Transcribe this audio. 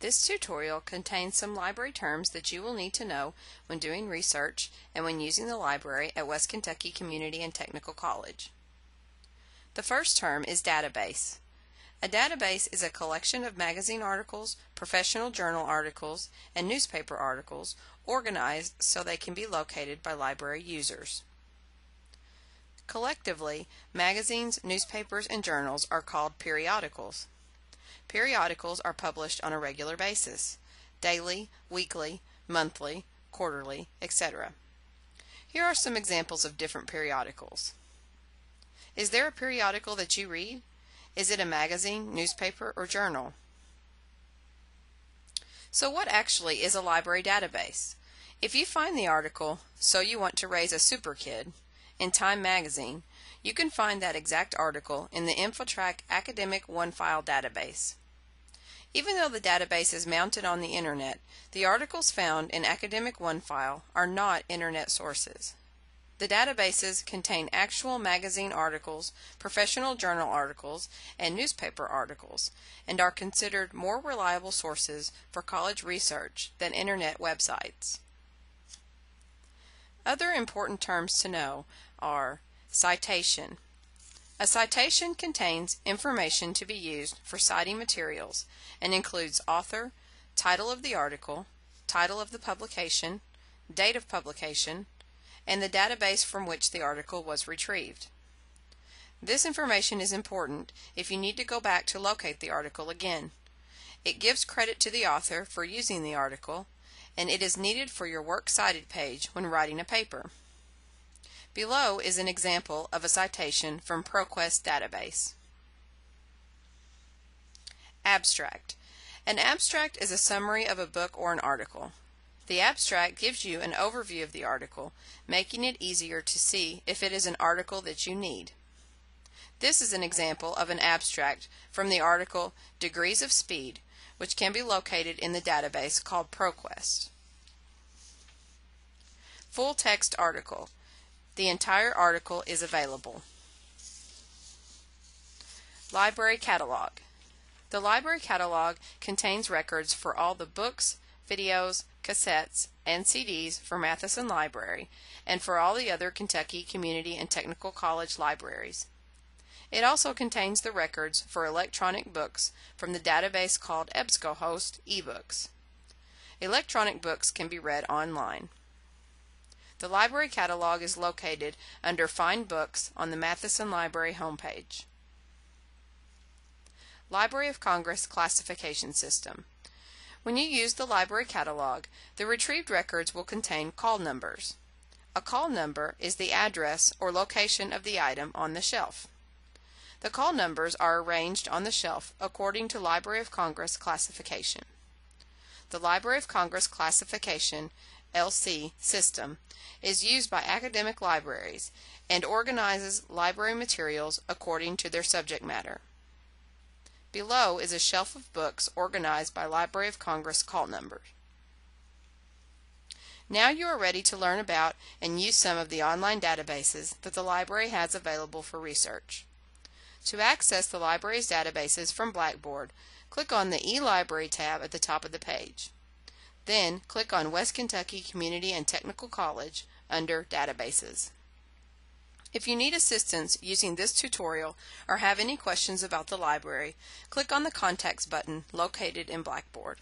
This tutorial contains some library terms that you will need to know when doing research and when using the library at West Kentucky Community and Technical College. The first term is database. A database is a collection of magazine articles, professional journal articles, and newspaper articles organized so they can be located by library users. Collectively, magazines, newspapers, and journals are called periodicals. Periodicals are published on a regular basis, daily, weekly, monthly, quarterly, etc. Here are some examples of different periodicals. Is there a periodical that you read? Is it a magazine, newspaper, or journal? So what actually is a library database? If you find the article, "So You Want to Raise a Super Kid," in Time magazine, you can find that exact article in the InfoTrack Academic OneFile database. Even though the database is mounted on the Internet, the articles found in Academic OneFile are not Internet sources. The databases contain actual magazine articles, professional journal articles, and newspaper articles, and are considered more reliable sources for college research than Internet websites. Other important terms to know are citation. A citation contains information to be used for citing materials and includes author, title of the article, title of the publication, date of publication, and the database from which the article was retrieved. This information is important if you need to go back to locate the article again. It gives credit to the author for using the article, and it is needed for your Works Cited page when writing a paper. Below is an example of a citation from ProQuest database. Abstract. An abstract is a summary of a book or an article. The abstract gives you an overview of the article, making it easier to see if it is an article that you need. This is an example of an abstract from the article Degrees of Speed, which can be located in the database called ProQuest. Full text article. The entire article is available. Library catalog. The library catalog contains records for all the books, videos, cassettes, and CDs for Matheson Library and for all the other Kentucky Community and Technical College libraries. It also contains the records for electronic books from the database called EBSCOhost eBooks. Electronic books can be read online. The library catalog is located under Find Books on the Matheson Library homepage. Library of Congress Classification System. When you use the library catalog, the retrieved records will contain call numbers. A call number is the address or location of the item on the shelf. The call numbers are arranged on the shelf according to Library of Congress classification. The Library of Congress Classification LC system is used by academic libraries and organizes library materials according to their subject matter. Below is a shelf of books organized by Library of Congress call numbers. Now you are ready to learn about and use some of the online databases that the library has available for research. To access the library's databases from Blackboard, click on the eLibrary tab at the top of the page. Then click on West Kentucky Community and Technical College under Databases. If you need assistance using this tutorial or have any questions about the library, click on the Contacts button located in Blackboard.